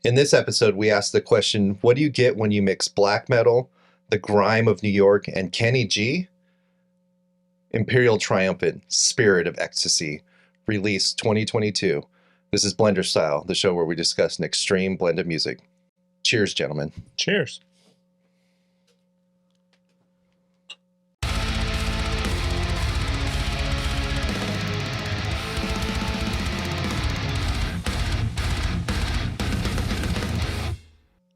In this episode, we asked the question, what do you get when you mix black metal, the grime of New York, and Kenny G? Imperial Triumphant, Spirit of Ecstasy, released 2022. This is Blenderstyle, the show where we discuss an extreme blend of music. Cheers, gentlemen. Cheers.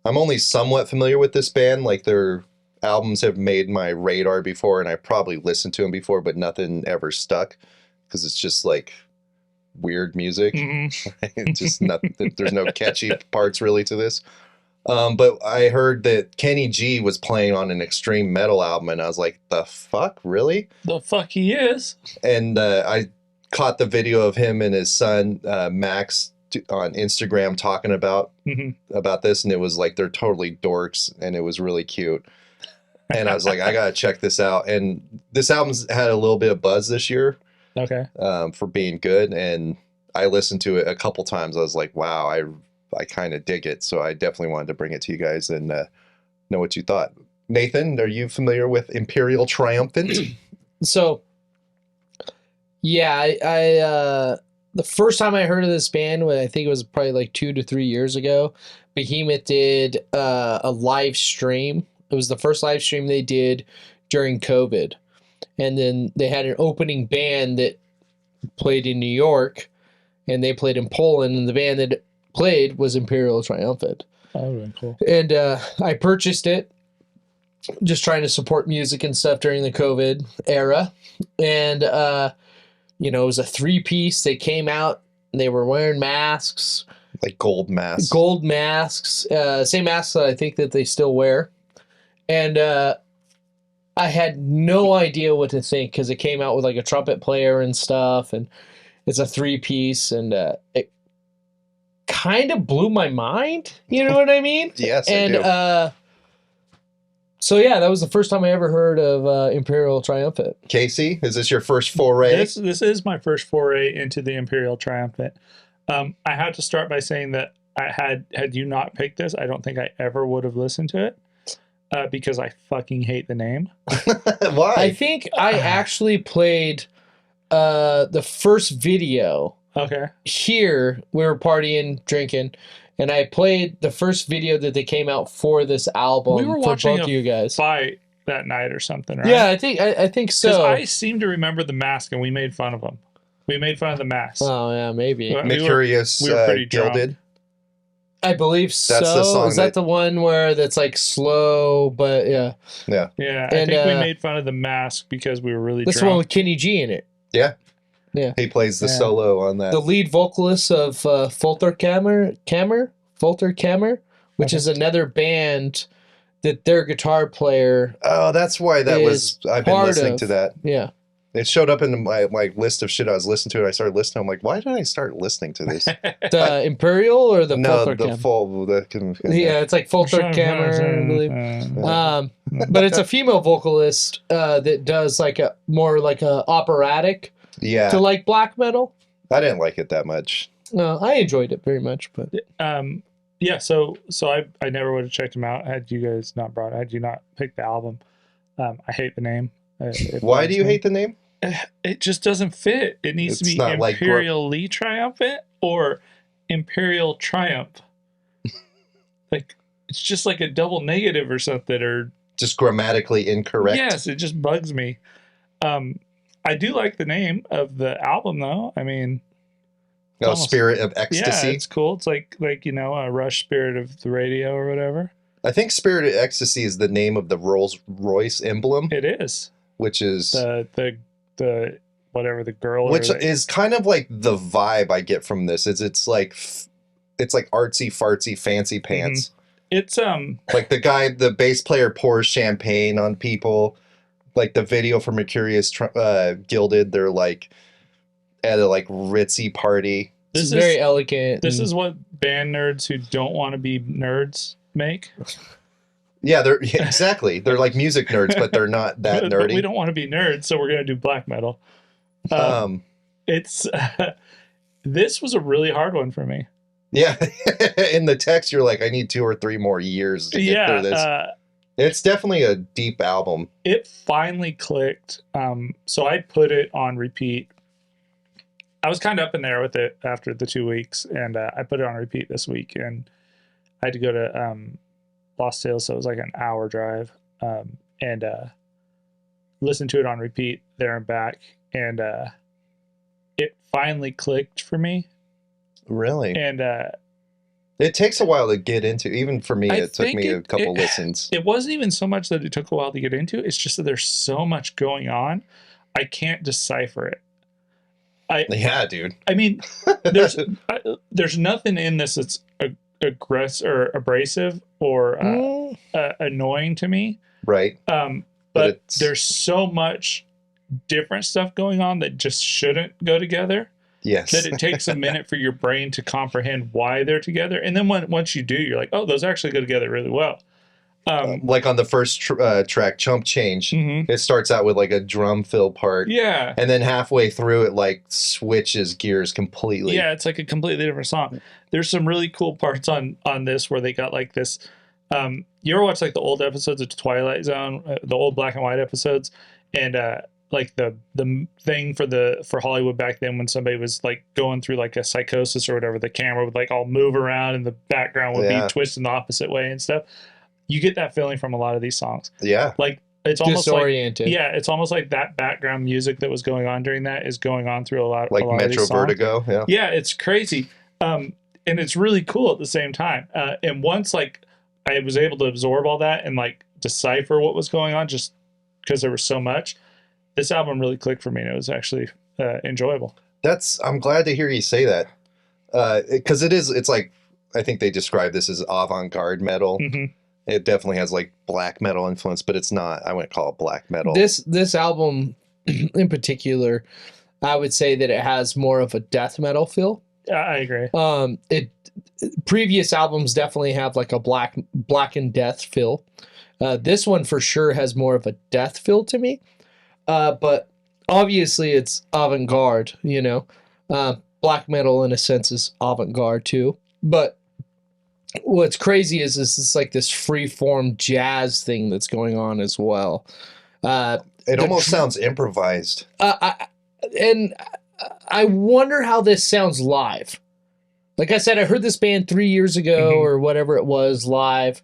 I'm only somewhat familiar with this band. Like, their albums have made my radar before, and I probably listened to them before, but nothing ever stuck because it's just like weird music. Mm-hmm. Just nothing. There's no catchy parts really to this. But I heard that Kenny G was playing on an extreme metal album, and I was like, the fuck? Really? The fuck he is? And I caught the video of him and his son, Max, on Instagram talking about this, and it was like they're totally dorks, and it was really cute. And I was like, I gotta check this out. And this album's had a little bit of buzz this year, for being good. And I listened to it a couple times. I was like, wow, I kind of dig it. So I definitely wanted to bring it to you guys and know what you thought. Nathan, are you familiar with Imperial Triumphant? So, yeah, I the first time I heard of this band, I think it was probably like 2 to 3 years ago, Behemoth did a live stream. It was the first live stream they did during COVID. And then they had an opening band that played in New York, and they played in Poland, and the band that played was Imperial Triumphant. Oh, really cool. And I purchased it, just trying to support music and stuff during the COVID era. And, it was a 3-piece. They came out, and they were wearing masks. Like gold masks. Gold masks. Same masks that I think that they still wear. And I had no idea what to think because it came out with like a trumpet player and stuff. And it's a 3-piece. And it kind of blew my mind. You know what I mean? Yes, and, I do. So yeah, that was the first time I ever heard of Imperial Triumphant. Casey, is this your first foray? This is my first foray into the Imperial Triumphant. I have to start by saying that had you not picked this, I don't think I ever would have listened to it because I fucking hate the name. Why? I think I actually played the first video. Okay. Here, we were partying, drinking, and I played the first video that they came out for this album. We were watching both of you guys. Fight that night or something, right? Yeah, I think so. Because I seem to remember the mask, and we made fun of them. We made fun of the mask. Oh yeah, maybe. Merkurius we were pretty Gilded. I believe so. That's the song. Is that the one where that's like slow, but yeah. Yeah. Yeah, I think we made fun of the mask because we were really that's drunk. the one with Kenny G in it. Yeah. Yeah. He plays the solo on that. The lead vocalist of Folterkammer, which is another band that their guitar player. Oh, that's why that was. I've been listening to that. Yeah. It showed up in my list of shit I was listening to. And I started listening. I'm like, why did I start listening to this? The Imperial or the no, Folterkammer? the full. Yeah, it's like Folterkammer, I believe. But it's a female vocalist that does like a more like a operatic. Yeah. To like black metal. I didn't like it that much. No, I enjoyed it very much, but yeah. So I never would have checked them out had you guys not brought it. Had you not picked the album. I hate the name. Why do you hate the name? It just doesn't fit. It needs to be Imperial Lee Triumphant or Imperial Triumph. Like it's just like a double negative or something, or just grammatically incorrect. Yes, it just bugs me. I do like the name of the album, though. I mean, Spirit of Ecstasy. Yeah, it's cool. It's like a Rush Spirit of the Radio or whatever. I think Spirit of Ecstasy is the name of the Rolls-Royce emblem. It is. Which is the whatever the girl. Which is kind of like the vibe I get from this. It's like artsy fartsy fancy pants. It's like the bass player pours champagne on people. Like the video for Merkurius Gilded, they're like at a like ritzy party. This is very elegant. This is what band nerds who don't want to be nerds make. Yeah, exactly. They're like music nerds, but they're not that nerdy. But we don't want to be nerds, so we're gonna do black metal. It's this was a really hard one for me. Yeah. In the text, you're like, I need 2 or 3 more years to get through this. It's definitely a deep album. It finally clicked. So I put it on repeat. I was kind of up in there with it after the 2 weeks, and I put it on repeat this week, and I had to go to Lost Tales, so it was like an hour drive, and listened to it on repeat there and back, and it finally clicked for me. Really? And it takes a while to get into. Even for me, it took me a couple listens. It wasn't even so much that it took a while to get into. It's just that there's so much going on. I can't decipher it. Yeah, dude. I mean, there's nothing in this that's aggressive or abrasive or annoying to me. Right. But there's so much different stuff going on that just shouldn't go together. Yes. That it takes a minute for your brain to comprehend why they're together. And then once you do, you're like, oh, those actually go together really well. Like on the first track, Chump Change, it starts out with like a drum fill part. Yeah. And then halfway through it like switches gears completely. Yeah, it's like a completely different song. There's some really cool parts on this where they got like this. You ever watch like the old episodes of Twilight Zone, the old black and white episodes? And like the thing for Hollywood back then when somebody was like going through like a psychosis or whatever, the camera would like all move around and the background would be twisted in the opposite way and stuff. You get that feeling from a lot of these songs. Yeah. Like it's almost disoriented. Like, yeah, it's almost like that background music that was going on during that is going on through a lot like a lot Metro of these songs. Vertigo. Yeah. Yeah, it's crazy. And it's really cool at the same time. And once like I was able to absorb all that and like decipher what was going on just because there was so much, this album really clicked for me and it was actually enjoyable. I'm glad to hear you say that. Because it's like, I think they describe this as avant-garde metal. Mm-hmm. It definitely has like black metal influence, but it's not. I wouldn't call it black metal. This album in particular, I would say that it has more of a death metal feel. I agree. Previous albums definitely have like a black and death feel. This one for sure has more of a death feel to me. But obviously it's avant-garde, you know. Black metal in a sense is avant-garde too. But what's crazy is this is like this free-form jazz thing that's going on as well. It almost sounds improvised. And I wonder how this sounds live. Like I said, I heard this band 3 years ago or whatever it was live.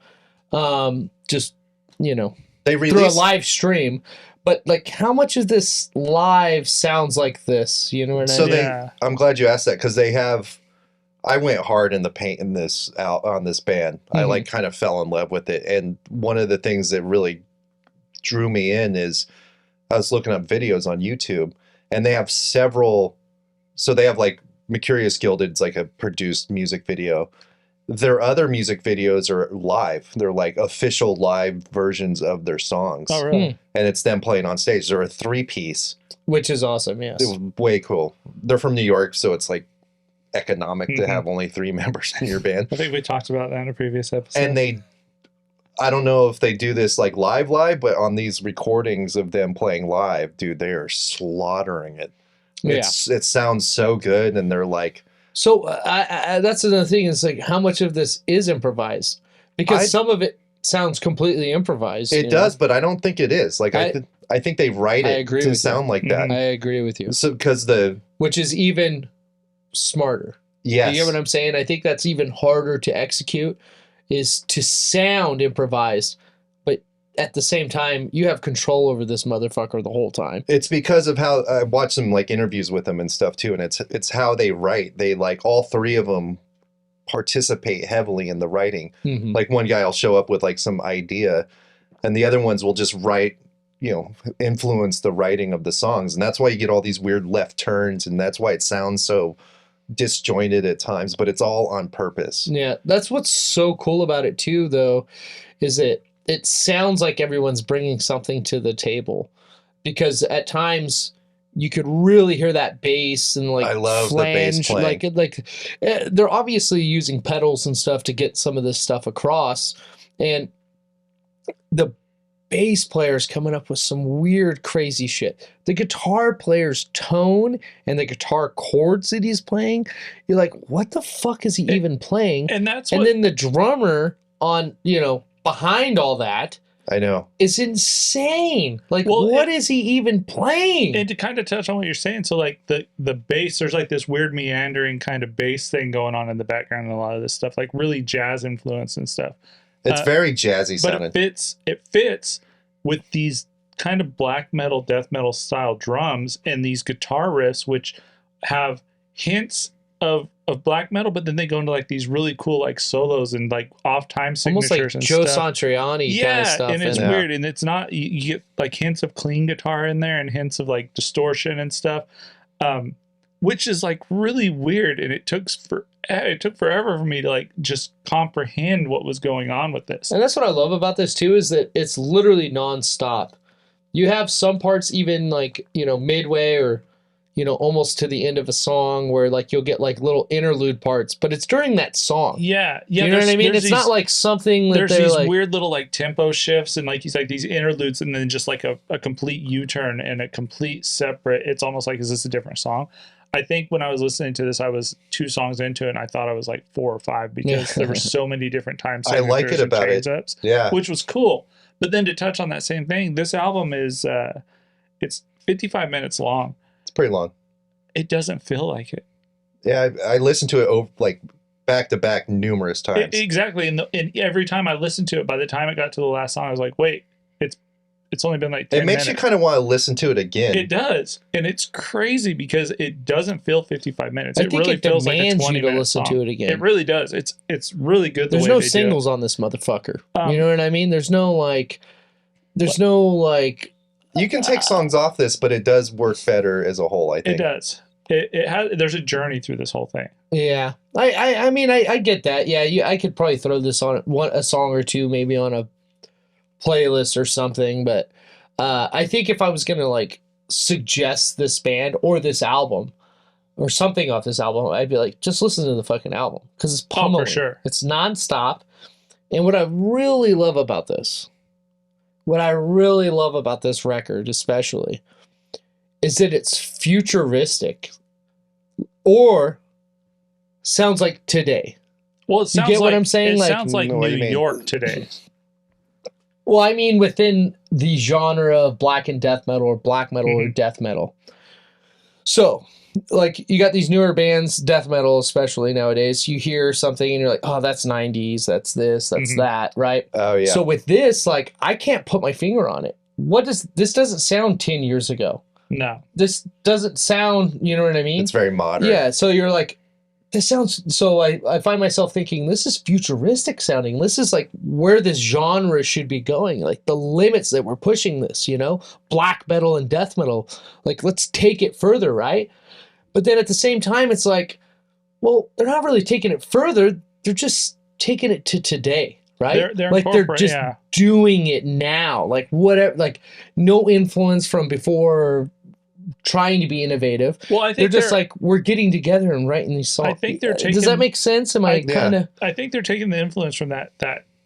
Just, you know, they through a live stream. But like, how much of this live sounds like this? You know what I mean? I'm glad you asked that because they have. I went hard in the paint in this on this band. I like kind of fell in love with it, and one of the things that really drew me in is I was looking up videos on YouTube, and they have several. So they have like Merkurius Gilded, it's like a produced music video. Their other music videos are live. They're like official live versions of their songs. Oh, really? And it's them playing on stage. They're a 3-piece. Which is awesome, yes. It was way cool. They're from New York, so it's like economic to have only 3 members in your band. I think we talked about that in a previous episode. And I don't know if they do this like live, but on these recordings of them playing live, dude, they are slaughtering it. It sounds so good, and they're like... So that's another thing. Is like how much of this is improvised? Because some of it sounds completely improvised. It does, but I don't think it is. Like I think they write it to sound like that. I agree with you. So because which is even smarter. Yes. You get what I'm saying? I think that's even harder to execute. Is to sound improvised, but at the same time, you have control over this motherfucker the whole time. It's because of how I watched some like interviews with them and stuff too, and it's how they write. They like all 3 of them participate heavily in the writing. Like one guy will show up with like some idea, and the other ones will just write, you know, influence the writing of the songs, and that's why you get all these weird left turns, and that's why it sounds so disjointed at times, but it's all on purpose. Yeah, that's what's so cool about it too, though, is that it sounds like everyone's bringing something to the table, because at times you could really hear that bass and like I love flange, the bass playing. like they're obviously using pedals and stuff to get some of this stuff across, and the bass player's coming up with some weird, crazy shit. The guitar player's tone and the guitar chords that he's playing, you're like, what the fuck is he even playing? And that's and then the drummer on, behind all that, I know, is insane. Like, what is he even playing? And to kind of touch on what you're saying, so like the bass, there's like this weird meandering kind of bass thing going on in the background and a lot of this stuff, like really jazz influence and stuff. It's very jazzy sounding. But it fits with these kind of black metal, death metal style drums and these guitar riffs, which have hints of black metal, but then they go into like these really cool like solos and like off time signatures, almost like and Joe stuff. Satriani kind of stuff. And it's weird, and it's not, you get like hints of clean guitar in there and hints of like distortion and stuff, which is like really weird. And it took forever for me to like just comprehend what was going on with this. And that's what I love about this too, is that it's literally nonstop. You have some parts even like, midway or almost to the end of a song where like you'll get like little interlude parts, but it's during that song. Yeah. You know what I mean? It's not like something that there's these like, weird little like tempo shifts and like he's like these interludes and then just like a complete U-turn and a complete separate. It's almost like, is this a different song? I think when I was listening to this, I was 2 songs into it and I thought I was like 4 or 5 because there were so many different times. I like it about it. Ups, yeah. Which was cool. But then to touch on that same thing, this album is it's 55 minutes long. It's pretty long. It doesn't feel like it. Yeah, I listened to it like back to back numerous times. Exactly, and every time I listened to it, by the time it got to the last song, I was like, "Wait, it's only been like 10 minutes." It makes you kind of want to listen to it again. It does, and it's crazy because it doesn't feel 55 minutes. I think it feels like a 20 minute listen to it again. It really does. It's really good. There's no singles on this motherfucker. You know what I mean? There's no like. You can take songs off this, but it does work better as a whole, I think. It does. It has. There's a journey through this whole thing. Yeah, I mean, I get that. Yeah, I could probably throw this on a song or two, maybe on a playlist or something. But I think if I was gonna like suggest this band or this album or something off this album, I'd be like, just listen to the fucking album because it's pummeling. Oh, for sure. It's nonstop. And what I really love about this. What I really love about this record, especially, is that it's futuristic or sounds like today. Well, it sounds you get what I'm saying? It sounds like New York today. Well, I mean, within the genre of black and death metal or black metal or death metal. So, like, you got these newer bands, death metal especially nowadays, you hear something and you're like, oh, that's 90s, that's this, that's that, right? Oh, yeah. So with this, like, I can't put my finger on it. This doesn't sound 10 years ago. No. This doesn't sound, you know what I mean? It's very modern. Yeah, so you're like, this sounds, so I find myself thinking, this is futuristic sounding. This is like where this genre should be going, like the limits that we're pushing this, black metal and death metal. Like, let's take it further, right? But then at the same time, it's like, well, they're not really taking it further. They're just taking it to today, right? They're just doing it now. Like, whatever, like no influence from before or trying to be innovative. Well, I think they're just like, we're getting together and writing these songs. I think they're taking. Does that make sense? Am I kind of? I think they're taking the influence from that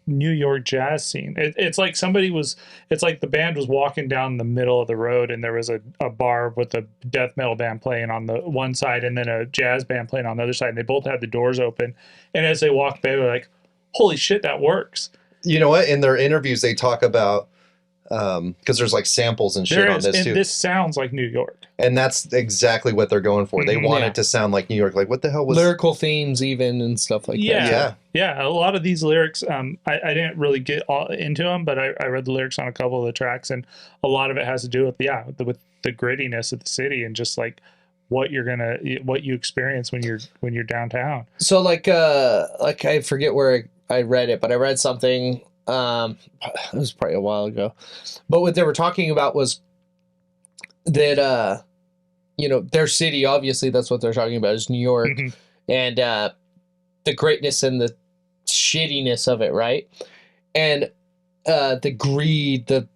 New York jazz scene. It's like it's like the band was walking down the middle of the road and there was a bar with a death metal band playing on the one side and then a jazz band playing on the other side, and they both had the doors open, and as they walked by, they were like, holy shit, that works. You know what? In their interviews, they talk about, because there's like samples and shit on this too. This sounds like New York. And that's exactly what they're going for. They want it to sound like New York. Like, what the hell was... Lyrical themes even and stuff like that. Yeah. A lot of these lyrics, I didn't really get all into them, but I read the lyrics on a couple of the tracks, and a lot of it has to do with the grittiness of the city and just like what you experience when you're downtown. So like I forget where I read it, but I read something, it was probably a while ago, but what they were talking about was that, their city, obviously that's what they're talking about, is New York, and the greatness and the shittiness of it, right? And the greed, the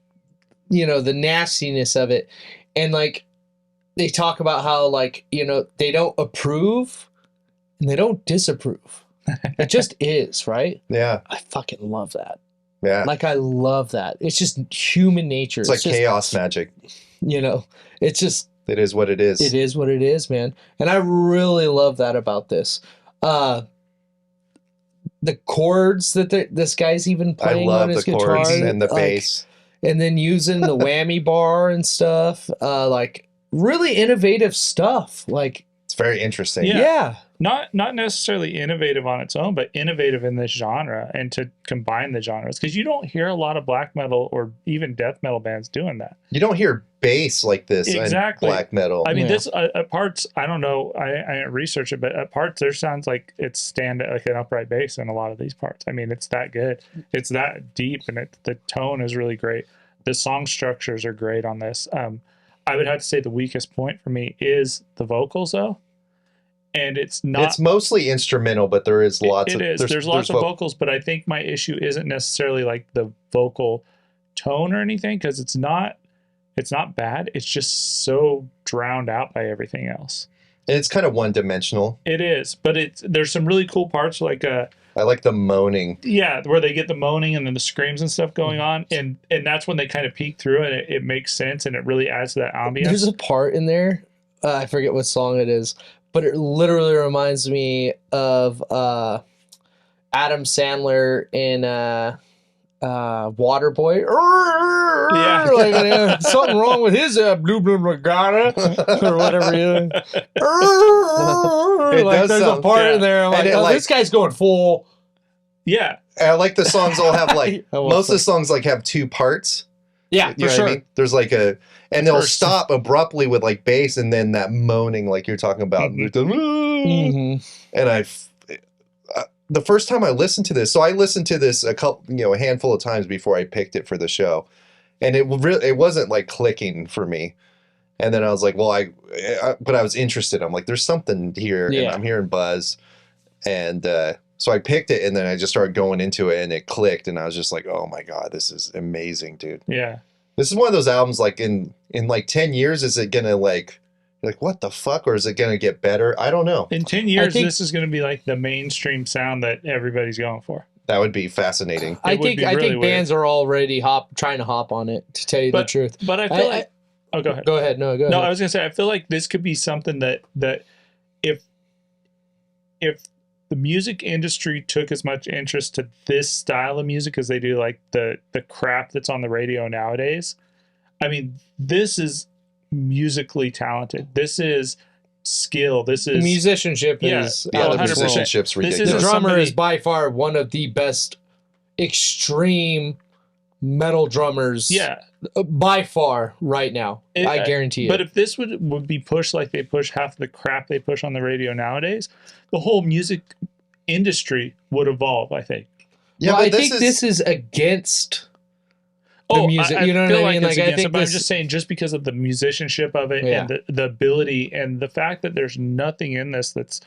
nastiness of it. And like, they talk about how like, they don't approve and they don't disapprove. It just is, right? Yeah. I fucking love that. Yeah. Like, I love that. It's just human nature. It's like just, chaos magic. You know, it's just... It is what it is. It is what it is, man. And I really love that about this. The chords that this guy's even playing on his guitar. I love the chords and the bass. And then using the whammy bar and stuff. Like, really innovative stuff. Like, it's very interesting. Yeah. Not necessarily innovative on its own, but innovative in this genre and to combine the genres. Because you don't hear a lot of black metal or even death metal bands doing that. You don't hear bass like this exactly. in black metal. I mean, this at parts, I don't know, I didn't research it, but at parts there sounds like it's like an upright bass in a lot of these parts. I mean, it's that good. It's that deep, and the tone is really great. The song structures are great on this. I would have to say the weakest point for me is the vocals, though. And it's not... It's mostly instrumental, but there is lots of... There's lots of vocals, but I think my issue isn't necessarily like the vocal tone or anything, because it's not bad. It's just so drowned out by everything else. And it's kind of one-dimensional. It is, but there's some really cool parts, like... I like the moaning. Yeah, where they get the moaning and then the screams and stuff going on, and that's when they kind of peek through, and it makes sense, and it really adds to that ambience. There's a part in there, I forget what song it is, but it literally reminds me of Adam Sandler in Waterboy. Yeah. Like, something wrong with his blue regatta or whatever. Like, there's a part in there. I'm like, this guy's going full. Yeah. I like the songs all have like, most of the songs like have two parts. Yeah, you know what I mean? There's like and they'll stop abruptly with like bass and then that moaning like you're talking about. And the first time I listened to this, so I listened to this a handful of times before I picked it for the show, and it wasn't like clicking for me. And then I was like, well, but I was interested. I'm like, there's something here, and I'm hearing buzz, and so I picked it, and then I just started going into it, and it clicked, and I was just like, oh my god, this is amazing, dude. Yeah. This is one of those albums, like in like 10 years, is it gonna like what the fuck, or is it gonna get better? I don't know. In 10 years, this is gonna be like the mainstream sound that everybody's going for. That would be fascinating. I think bands are already trying to hop on it, to tell you the truth. But I feel like oh, go ahead. Go ahead. No, go ahead. No, I was gonna say I feel like this could be something that if the music industry took as much interest to this style of music as they do like the crap that's on the radio nowadays. I mean, this is musically talented. This is skill. This is musicianship. The musicianship's ridiculous. The drummer is by far one of the best extreme metal drummers. Yeah. By far right now. I guarantee it. But if this would be pushed like they push half the crap they push on the radio nowadays, the whole music industry would evolve, I think. Yeah, well, I think this is against the music. You know what I mean? Like, I think I'm just saying, just because of the musicianship of it and the ability and the fact that there's nothing in this that's,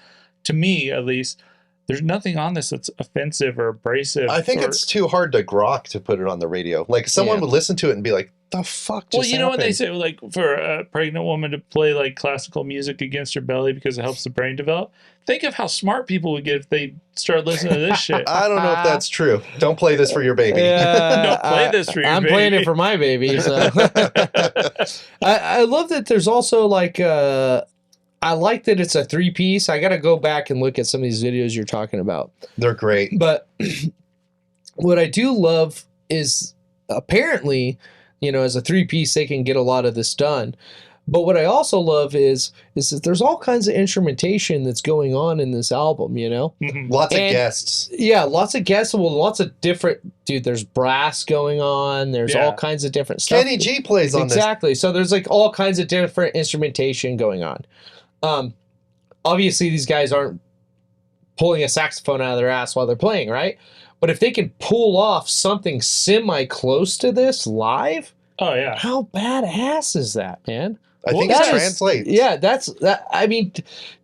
to me at least, there's nothing on this that's offensive or abrasive. I think it's too hard to grok to put it on the radio. Like, someone would listen to it and be like, the fuck just happened? What they say, like, for a pregnant woman to play, like, classical music against her belly because it helps the brain develop. Think of how smart people would get if they started listening to this shit. I don't know if that's true. Don't play this for your baby. Don't play this for your baby. I'm playing it for my baby. So. I love that there's also, like... I like that it's a 3-piece. I got to go back and look at some of these videos you're talking about. They're great. But what I do love is apparently, as a 3-piece, they can get a lot of this done. But what I also love is that there's all kinds of instrumentation that's going on in this album, Mm-hmm. Lots of guests. Yeah, lots of guests. Well, lots of different... Dude, there's brass going on. There's all kinds of different stuff. Kenny G plays on this. Exactly. So there's like all kinds of different instrumentation going on. Obviously, these guys aren't pulling a saxophone out of their ass while they're playing, right? But if they can pull off something semi-close to this live... Oh, yeah. How badass is that, man? I think it translates. Yeah, that's that. I mean,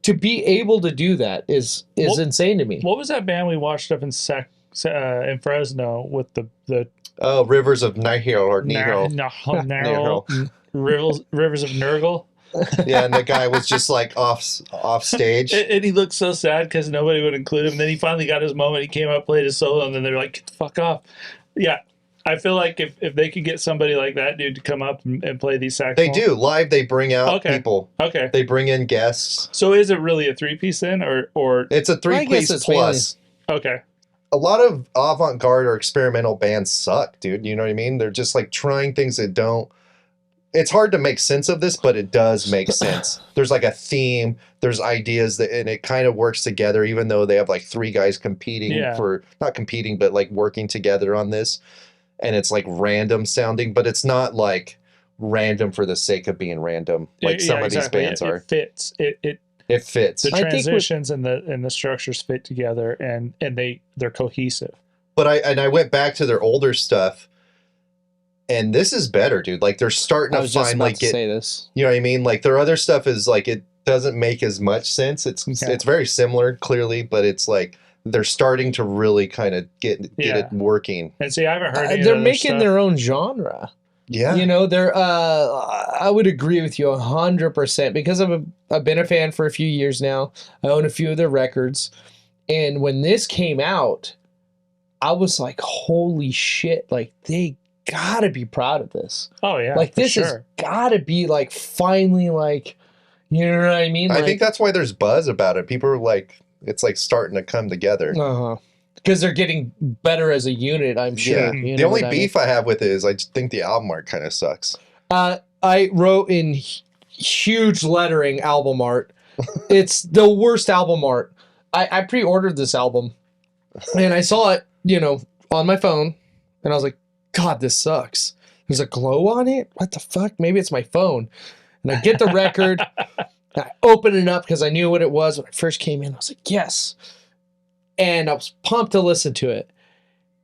to be able to do that is insane to me. What was that band we watched up in Fresno with the Rivers of Nihil or Nihil? Rivers of Nurgle. Yeah, and the guy was just like off stage. And he looked so sad because nobody would include him. And then he finally got his moment. He came up, played his solo, and then they're like, get the fuck off. Yeah. I feel like if they could get somebody like that dude to come up and play these saxophones. They do. Live, they bring out Okay. people. Okay. They bring in guests. So is it really a 3-piece then? Or It's a I guess 3-piece it's plus. okay. A lot of avant-garde or experimental bands suck, dude. You know what I mean? They're just like trying things that don't. It's hard to make sense of this, but it does make sense. There's like a theme. There's ideas that, and it kind of works together, even though they have like 3 guys competing for, not competing, but like working together on this. And it's like random sounding, but it's not like random for the sake of being random, like some of these bands are. It fits. It fits. The transitions and the structures fit together, and they're cohesive. But I went back to their older stuff, and this is better, dude. Like they're starting to find like say this. You know what I mean? Like their other stuff is like it doesn't make as much sense. It's very similar, clearly, but it's like they're starting to really kind of get it working. And see, I haven't heard. They're making their own genre. Yeah, you know, they're. I would agree with you 100% because I've been a fan for a few years now. I own a few of their records, and when this came out, I was like, "Holy shit!" Like they gotta be proud of this. Oh yeah, like this has gotta be like finally like, you know what I mean? I think that's why there's buzz about it. People are like, it's like starting to come together. Because they're getting better as a unit, I'm sure. Yeah. The only beef I have with it is I think the album art kind of sucks. I wrote in huge lettering album art. It's the worst album art. I pre-ordered this album, and I saw it, you know, on my phone, and I was like, God, this sucks. There's a glow on it? What the fuck? Maybe it's my phone. And I get the record, and I open it up because I knew what it was when I first came in. I was like, yes. And I was pumped to listen to it.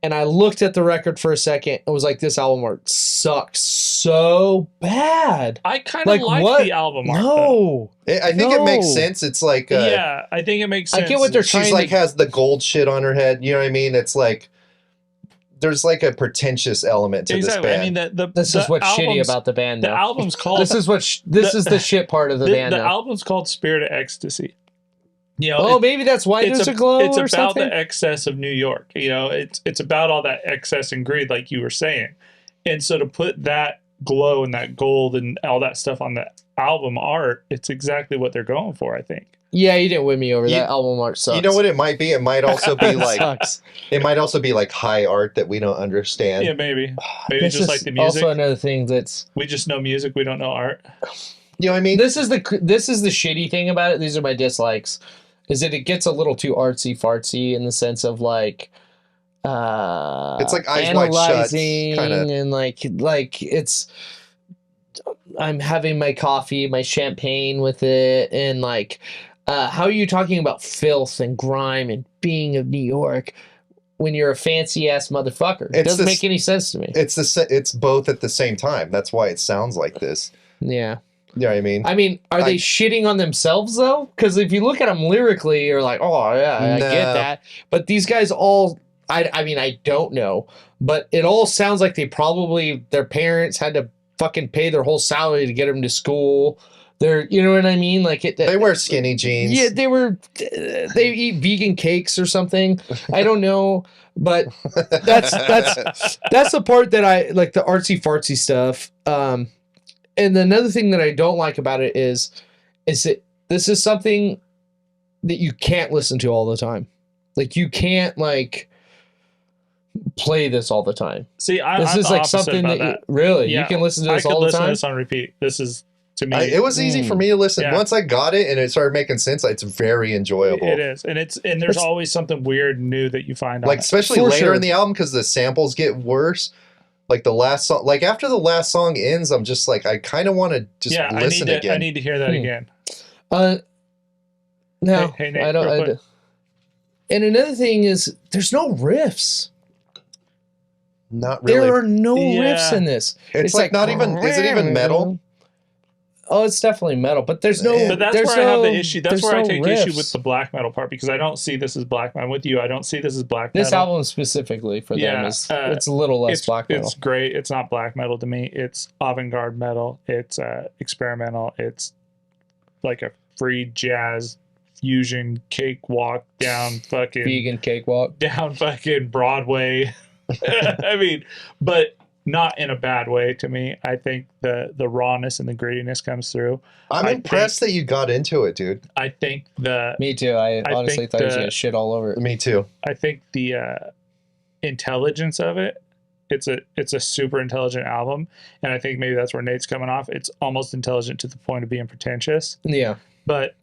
And I looked at the record for a second and was like, this album art sucks so bad. I kind of like the album art. No. I think it makes sense. It's like... yeah, I think it makes sense. I get what they're trying to... She's like has the gold shit on her head. You know what I mean? It's like... There's like a pretentious element to this band. I mean, this is what's shitty about the band. The album's called... this is the shit part of the band. The album's called Spirit of Ecstasy. You know, maybe that's why there's a glow. It's about something? The excess of New York. You know, it's about all that excess and greed, like you were saying. And so to put that glow and that gold and all that stuff on the album art, it's exactly what they're going for, I think. Yeah, you didn't win me over. That album art sucks. You know what it might be? It might also be like it might also be like high art that we don't understand. Yeah, maybe. Maybe just like the music. Also another thing we just know music, we don't know art. You know what I mean? This is the shitty thing about it. These are my dislikes. Is that it gets a little too artsy fartsy in the sense of like it's like Eyes analyzing Wide Shut, kinda. And like it's I'm having my coffee, my champagne with it, and like how are you talking about filth and grime and being of New York when you're a fancy ass motherfucker? It doesn't make any sense to me. It's both at the same time. That's why it sounds like this. Yeah. You know what I mean? I mean, are they shitting on themselves, though? Because if you look at them lyrically, you're like, oh, yeah, I get that. But these guys all, I mean, I don't know. But it all sounds like their parents had to fucking pay their whole salary to get them to school. You know what I mean? Like they wear skinny jeans. Yeah, they eat vegan cakes or something. I don't know. But that's the part that I like, the artsy fartsy stuff. And another thing that I don't like about it is that this is something that you can't listen to all the time. Like you can't like play this all the time. See, this is like something that really you can listen to this all the time. I could listen to this on repeat. This is to me. It was easy for me to listen. Yeah. Once I got it and it started making sense, it's very enjoyable. It is, and there's always something weird and new that you find. Like especially later in the album because the samples get worse. Like the last song, like after the last song ends, I'm just like, I kind of want to just listen again. I need to hear that again. No, hey, Nate, I don't. And another thing is, there's no riffs. Not really. There are no riffs in this. It's like not even. Is it even metal? Oh, it's definitely metal, but there's no. But that's where I have the issue. That's where I take issue with the black metal part because I don't see this as black metal. I'm with you. I don't see this as black metal. This album specifically for them is it's a little less black metal. It's great. It's not black metal to me. It's avant-garde metal. It's experimental. It's like a free jazz fusion cakewalk down fucking vegan cakewalk down fucking Broadway. I mean, but not in a bad way to me. I think the rawness and the grittiness comes through. I'm impressed that you got into it, dude. I think Me too. I honestly think thought he was gonna shit all over it. Me too. I think the intelligence of it. It's a super intelligent album, and I think maybe that's where Nate's coming off. It's almost intelligent to the point of being pretentious. Yeah, But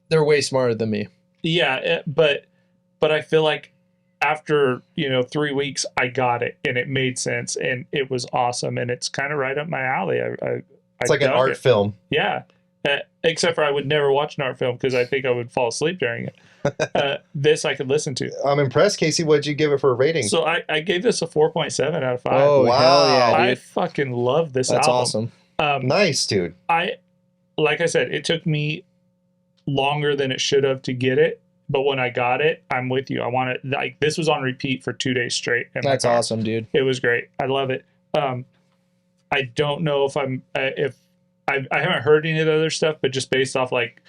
they're way smarter than me. yeah, but I feel like after 3 weeks, I got it, and it made sense, and it was awesome, and it's kind of right up my alley. It's like an art film. Yeah, except for I would never watch an art film because I think I would fall asleep during it. This I could listen to. I'm impressed, Casey. What'd you give it for a rating? So I gave this a 4.7 out of 5. Oh, wow. hell yeah, dude. I fucking love this That's album. awesome. Nice, dude. Like I said, it took me longer than it should have to get it, but when I got it, I'm with you. I want it. Like, this was on repeat for 2 days straight. That's awesome, dude. It was great. I love it. I don't know if I haven't heard any of the other stuff, but just based off like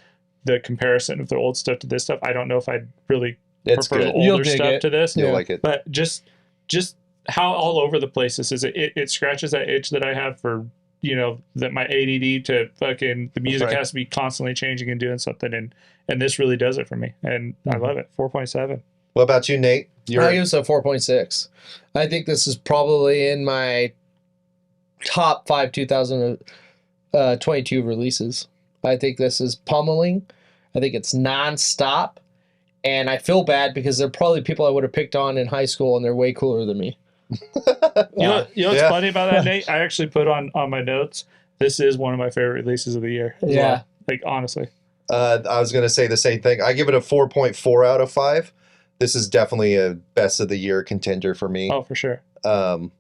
the comparison of the old stuff to this stuff, I don't know if I'd really prefer the older stuff to this. You'll like it. But just how all over the place this is. It scratches that itch that I have for that my ADD to fucking the music has to be constantly changing and doing something, and this really does it for me, and I love it. 4.7. What about you, Nate? I give this a 4.6. I think this is probably in my top 5 2022 releases. I think this is pummeling. I think it's nonstop. And I feel bad because they're probably people I would have picked on in high school, and they're way cooler than me. You know what's funny about that, Nate? I actually put on my notes, this is one of my favorite releases of the year. Yeah. Well. Like, honestly. I was going to say the same thing. I give it a 4.4 out of 5. This is definitely a best of the year contender for me. Oh, for sure. The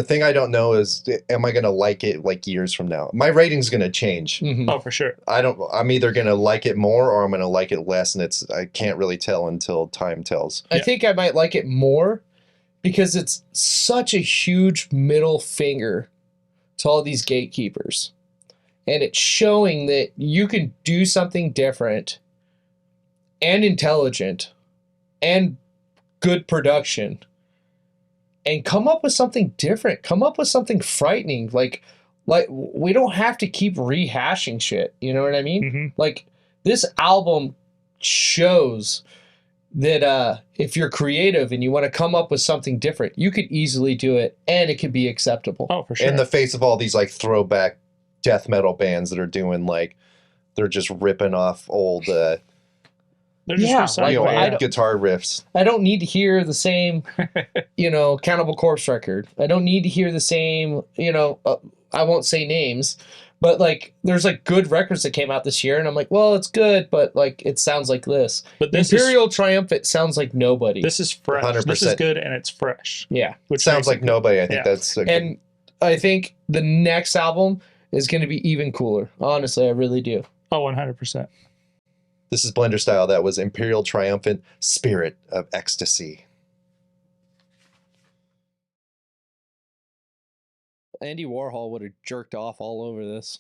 thing I don't know is, am I going to like it like years from now? My rating's going to change. Mm-hmm. Oh, for sure. I'm either going to like it more or I'm going to like it less. And I can't really tell until time tells. I think I might like it more because it's such a huge middle finger to all these gatekeepers. And it's showing that you can do something different and intelligent and good production and come up with something different, come up with something frightening. Like we don't have to keep rehashing shit. You know what I mean? Mm-hmm. Like, this album shows that if you're creative and you want to come up with something different, you could easily do it, and it could be acceptable. Oh, for sure. In the face of all these like throwback death metal bands that are doing they're just ripping off old they're just recycling. Guitar riffs. I don't need to hear the same, Cannibal Corpse record. I don't need to hear the same, I won't say names, but there's good records that came out this year, and I'm like, well, it's good, but it sounds like this. But this Imperial Triumphant sounds like nobody. This is fresh. 100%. This is good, and it's fresh. Yeah. Which sounds like nobody. I think that's and I think the next album is going to be even cooler. Honestly, I really do. Oh, 100%. This is Blenderstyle. That was Imperial Triumphant, Spirit of Ecstasy. Andy Warhol would have jerked off all over this.